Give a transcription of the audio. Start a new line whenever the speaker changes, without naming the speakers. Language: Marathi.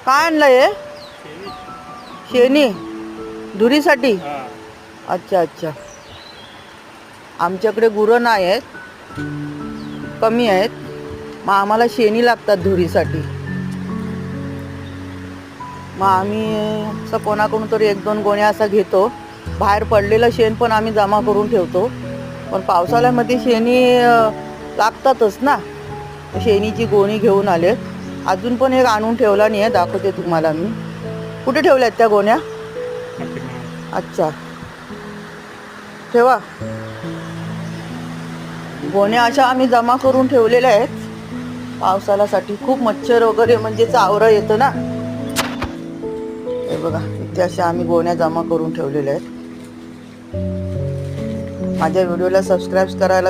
काय आणलंय हे? शेणी धुरीसाठी. अच्छा अच्छा. आमच्याकडे गुरं नाही आहेत, कमी आहेत, मग आम्हाला शेणी लागतात धुरीसाठी. मग आम्ही असं कोणाकडून तरी 1-2 गोण्या असा घेतो. बाहेर पडलेलं शेण पण आम्ही जमा करून ठेवतो. पण पावसाळ्यामध्ये शेणी लागतातच ना. शेणीची गोणी घेऊन आले. अजून पण एक आणून ठेवला नाही आहे, दाखवते तुम्हाला मी. कुठे ठेवल्यात त्या गोण्या? अच्छा, ठेवा. गोण्या अशा आम्ही जमा करून ठेवलेल्या आहेत पावसाळ्यासाठी. खूप मच्छर वगैरे म्हणजे चावरं येतं ना. हे बघा, इथे अशा आम्ही गोण्या जमा करून ठेवलेल्या आहेत. माझ्या व्हिडिओला सबस्क्राईब करायला